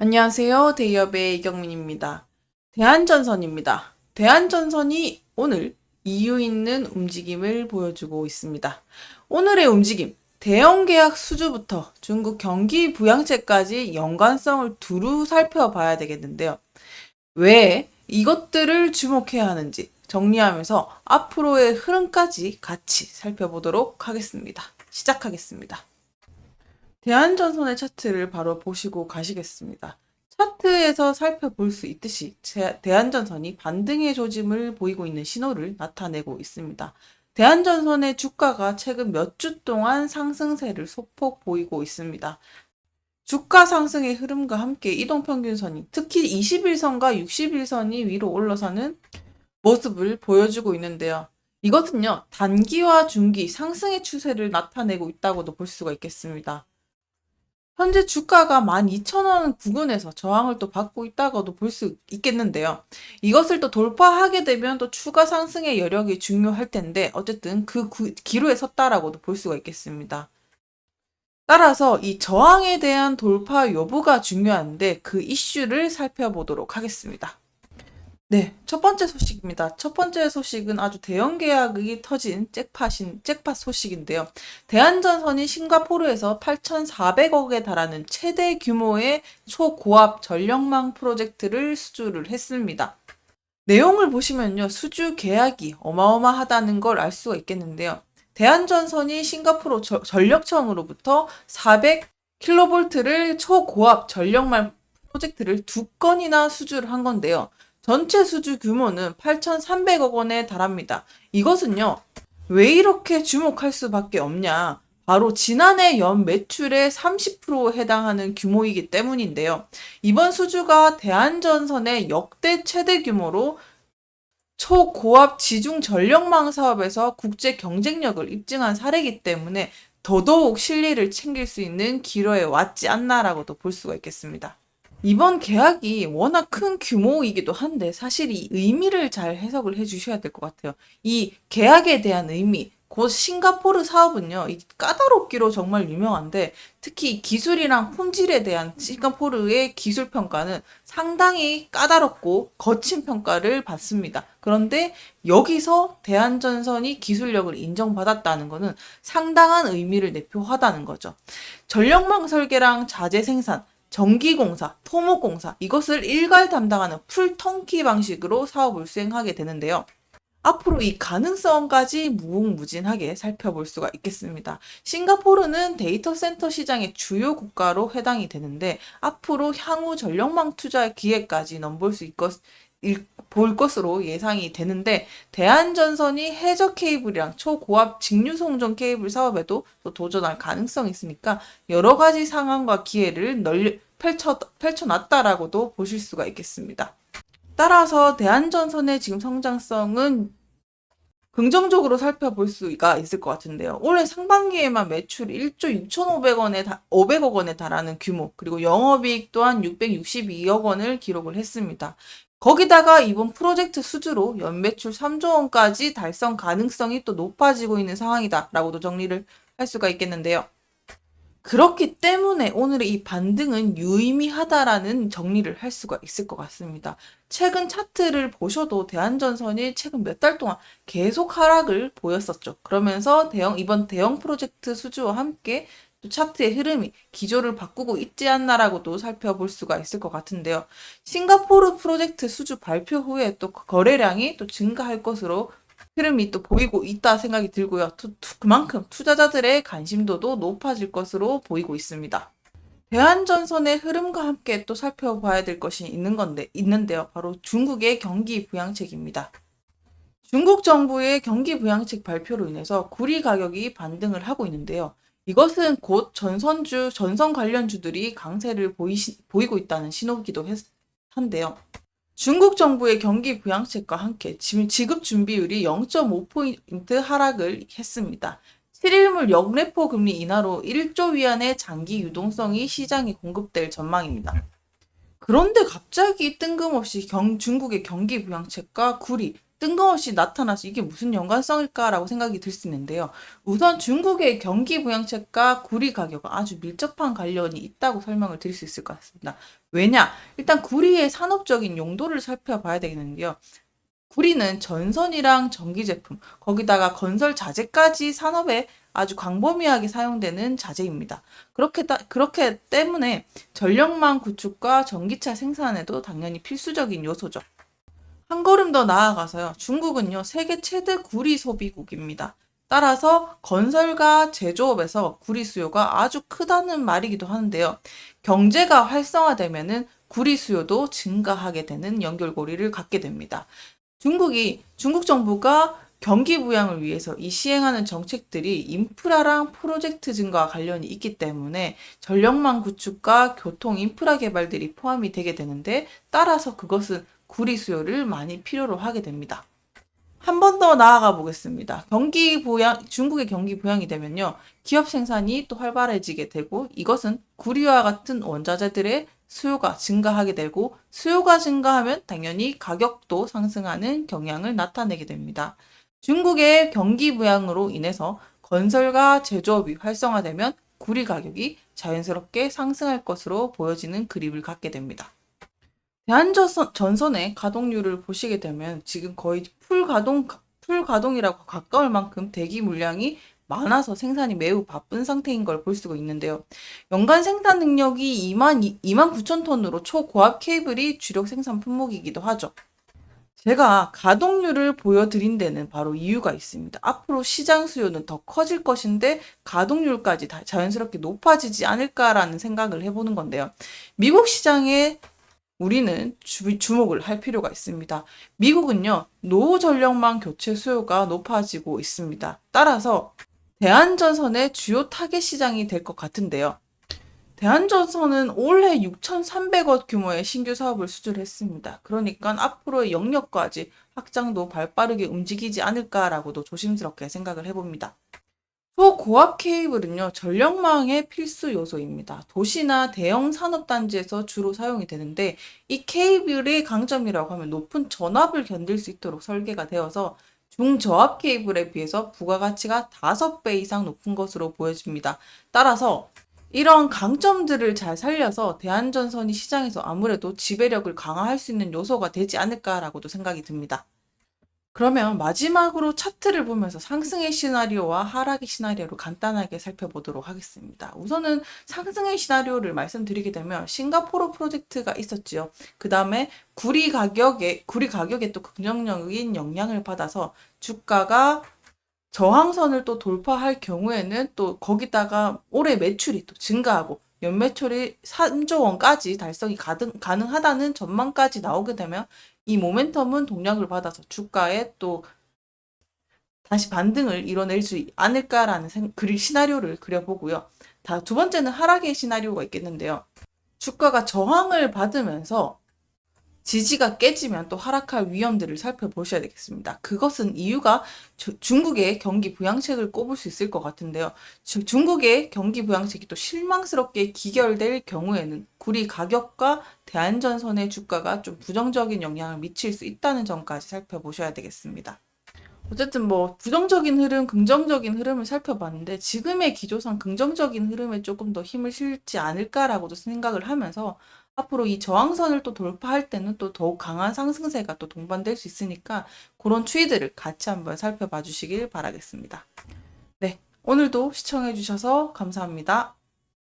안녕하세요. 대기업의 이경민입니다. 대한전선입니다. 대한전선이 오늘 이유 있는 움직임을 보여주고 있습니다. 오늘의 움직임, 대형 계약 수주부터 중국 경기 부양책까지 연관성을 두루 살펴봐야 되겠는데요. 왜 이것들을 주목해야 하는지 정리하면서 앞으로의 흐름까지 같이 살펴보도록 하겠습니다. 시작하겠습니다. 대한전선의 차트를 바로 보시고 가시겠습니다. 차트에서 살펴볼 수 있듯이 대한전선이 반등의 조짐을 보이고 있는 신호를 나타내고 있습니다. 대한전선의 주가가 최근 몇 주 동안 상승세를 소폭 보이고 있습니다. 주가 상승의 흐름과 함께 이동평균선이 특히 21선과 61선이 위로 올라서는 모습을 보여주고 있는데요. 이것은요, 단기와 중기 상승의 추세를 나타내고 있다고도 볼 수가 있겠습니다. 현재 주가가 12,000원 부근에서 저항을 또 받고 있다고도 볼 수 있겠는데요. 이것을 또 돌파하게 되면 또 추가 상승의 여력이 중요할 텐데 어쨌든 그 기로에 섰다라고도 볼 수가 있겠습니다. 따라서 이 저항에 대한 돌파 여부가 중요한데 그 이슈를 살펴보도록 하겠습니다. 네, 첫 번째 소식입니다. 첫 번째 소식은 아주 대형 계약이 터진 잭팟 소식인데요. 대한전선이 싱가포르에서 8,400억에 달하는 최대 규모의 초고압 전력망 프로젝트를 수주를 했습니다. 내용을 보시면요, 수주 계약이 어마어마하다는 걸 알 수가 있겠는데요. 대한전선이 싱가포르 전력청으로부터 400kV를 초고압 전력망 프로젝트를 2건이나 수주를 한 건데요. 전체 수주 규모는 8,300억 원에 달합니다. 이것은요, 왜 이렇게 주목할 수밖에 없냐? 바로 지난해 연 매출의 30%에 해당하는 규모이기 때문인데요. 이번 수주가 대한전선의 역대 최대 규모로 초고압 지중 전력망 사업에서 국제 경쟁력을 입증한 사례이기 때문에 더더욱 실리를 챙길 수 있는 기로에 왔지 않나라고도 볼 수가 있겠습니다. 이번 계약이 워낙 큰 규모이기도 한데 사실 이 의미를 잘 해석을 해 주셔야 될 것 같아요. 이 계약에 대한 의미, 곧 싱가포르 사업은요, 이 까다롭기로 정말 유명한데 특히 기술이랑 품질에 대한 싱가포르의 기술 평가는 상당히 까다롭고 거친 평가를 받습니다. 그런데 여기서 대한전선이 기술력을 인정받았다는 것은 상당한 의미를 내포하다는 거죠. 전력망 설계랑 자재 생산, 전기공사, 토목공사 이것을 일괄 담당하는 풀턴키 방식으로 사업을 수행하게 되는데요. 앞으로 이 가능성까지 무궁무진하게 살펴볼 수가 있겠습니다. 싱가포르는 데이터 센터 시장의 주요 국가로 해당이 되는데 앞으로 향후 전력망 투자 기회까지 넘볼 수 볼 것으로 예상이 되는데 대한전선이 해저 케이블이랑 초고압 직류송전 케이블 사업에도 또 도전할 가능성이 있으니까 여러 가지 상황과 기회를 펼쳐놨다라고도 보실 수가 있겠습니다. 따라서 대한전선의 지금 성장성은 긍정적으로 살펴볼 수가 있을 것 같은데요. 올해 상반기에만 매출이 1조 500억 원에 달하는 규모, 그리고 영업이익 또한 662억 원을 기록을 했습니다. 거기다가 이번 프로젝트 수주로 연매출 3조 원까지 달성 가능성이 또 높아지고 있는 상황이다라고도 정리를 할 수가 있겠는데요. 그렇기 때문에 오늘의 이 반등은 유의미하다라는 정리를 할 수가 있을 것 같습니다. 최근 차트를 보셔도 대한전선이 최근 몇 달 동안 계속 하락을 보였었죠. 그러면서 이번 대형 프로젝트 수주와 함께 또 차트의 흐름이 기조를 바꾸고 있지 않나라고도 살펴볼 수가 있을 것 같은데요. 싱가포르 프로젝트 수주 발표 후에 또 거래량이 또 증가할 것으로 흐름이 또 보이고 있다 생각이 들고요. 그만큼 투자자들의 관심도도 높아질 것으로 보이고 있습니다. 대한전선의 흐름과 함께 또 살펴봐야 될 것이 있는데요. 바로 중국의 경기 부양책입니다. 중국 정부의 경기 부양책 발표로 인해서 구리 가격이 반등을 하고 있는데요. 이것은 곧 전선 관련주들이 강세를 보이고 있다는 신호기도 한데요. 중국 정부의 경기 부양책과 함께 지급 준비율이 0.5포인트 하락을 했습니다. 7일물 역레포 금리 인하로 1조 위안의 장기 유동성이 시장에 공급될 전망입니다. 그런데 갑자기 뜬금없이 중국의 경기 부양책과 구리, 뜬금없이 나타나서 이게 무슨 연관성일까라고 생각이 들 수 있는데요. 우선 중국의 경기 부양책과 구리 가격은 아주 밀접한 관련이 있다고 설명을 드릴 수 있을 것 같습니다. 왜냐? 일단 구리의 산업적인 용도를 살펴봐야 되겠는데요. 구리는 전선이랑 전기 제품, 거기다가 건설 자재까지 산업에 아주 광범위하게 사용되는 자재입니다. 그렇게 때문에 전력망 구축과 전기차 생산에도 당연히 필수적인 요소죠. 한 걸음 더 나아가서요. 중국은요, 세계 최대 구리 소비국입니다. 따라서 건설과 제조업에서 구리 수요가 아주 크다는 말이기도 하는데요. 경제가 활성화되면은 구리 수요도 증가하게 되는 연결고리를 갖게 됩니다. 중국 정부가 경기 부양을 위해서 이 시행하는 정책들이 인프라랑 프로젝트 증가와 관련이 있기 때문에 전력망 구축과 교통 인프라 개발들이 포함이 되게 되는데, 따라서 그것은 구리 수요를 많이 필요로 하게 됩니다. 한 번 더 나아가 보겠습니다. 중국의 경기 부양이 되면요, 기업 생산이 또 활발해지게 되고, 이것은 구리와 같은 원자재들의 수요가 증가하게 되고, 수요가 증가하면 당연히 가격도 상승하는 경향을 나타내게 됩니다. 중국의 경기 부양으로 인해서 건설과 제조업이 활성화되면 구리 가격이 자연스럽게 상승할 것으로 보여지는 그림을 갖게 됩니다. 대한전선의 가동률을 보시게 되면 지금 거의 풀가동이라고 가까울 만큼 대기 물량이 많아서 생산이 매우 바쁜 상태인 걸 볼 수가 있는데요. 연간 생산 능력이 2만 9천 톤으로 초고압 케이블이 주력 생산 품목이기도 하죠. 제가 가동률을 보여드린 데는 바로 이유가 있습니다. 앞으로 시장 수요는 더 커질 것인데 가동률까지 자연스럽게 높아지지 않을까라는 생각을 해보는 건데요. 미국 시장에 우리는 주목을 할 필요가 있습니다. 미국은요, 노후 전력망 교체 수요가 높아지고 있습니다. 따라서 대한전선의 주요 타겟 시장이 될 것 같은데요. 대한전선은 올해 6,300억 규모의 신규 사업을 수주했습니다. 그러니까 앞으로의 영역까지 확장도 발빠르게 움직이지 않을까라고도 조심스럽게 생각을 해봅니다. 초고압 케이블은요, 전력망의 필수 요소입니다. 도시나 대형 산업단지에서 주로 사용이 되는데, 이 케이블의 강점이라고 하면 높은 전압을 견딜 수 있도록 설계가 되어서 중저압 케이블에 비해서 부가가치가 5배 이상 높은 것으로 보여집니다. 따라서 이런 강점들을 잘 살려서 대한전선이 시장에서 아무래도 지배력을 강화할 수 있는 요소가 되지 않을까라고도 생각이 듭니다. 그러면 마지막으로 차트를 보면서 상승의 시나리오와 하락의 시나리오를 간단하게 살펴보도록 하겠습니다. 우선은 상승의 시나리오를 말씀드리게 되면 싱가포르 프로젝트가 있었지요. 그 다음에 구리 가격에 또 긍정적인 영향을 받아서 주가가 저항선을 또 돌파할 경우에는 또 거기다가 올해 매출이 또 증가하고 연매출이 3조 원까지 달성이 가능하다는 전망까지 나오게 되면 이 모멘텀은 동력을 받아서 주가에 또 다시 반등을 이뤄낼 수 않을까라는 시나리오를 그려보고요. 두 번째는 하락의 시나리오가 있겠는데요. 주가가 저항을 받으면서 지지가 깨지면 또 하락할 위험들을 살펴보셔야 되겠습니다. 그것은 이유가 중국의 경기 부양책을 꼽을 수 있을 것 같은데요. 중국의 경기 부양책이 또 실망스럽게 기결될 경우에는 구리 가격과 대한전선의 주가가 좀 부정적인 영향을 미칠 수 있다는 점까지 살펴보셔야 되겠습니다. 어쨌든 부정적인 흐름, 긍정적인 흐름을 살펴봤는데 지금의 기조상 긍정적인 흐름에 조금 더 힘을 실지 않을까라고도 생각을 하면서 앞으로 이 저항선을 또 돌파할 때는 또 더욱 강한 상승세가 또 동반될 수 있으니까 그런 추이들을 같이 한번 살펴봐 주시길 바라겠습니다. 네, 오늘도 시청해 주셔서 감사합니다.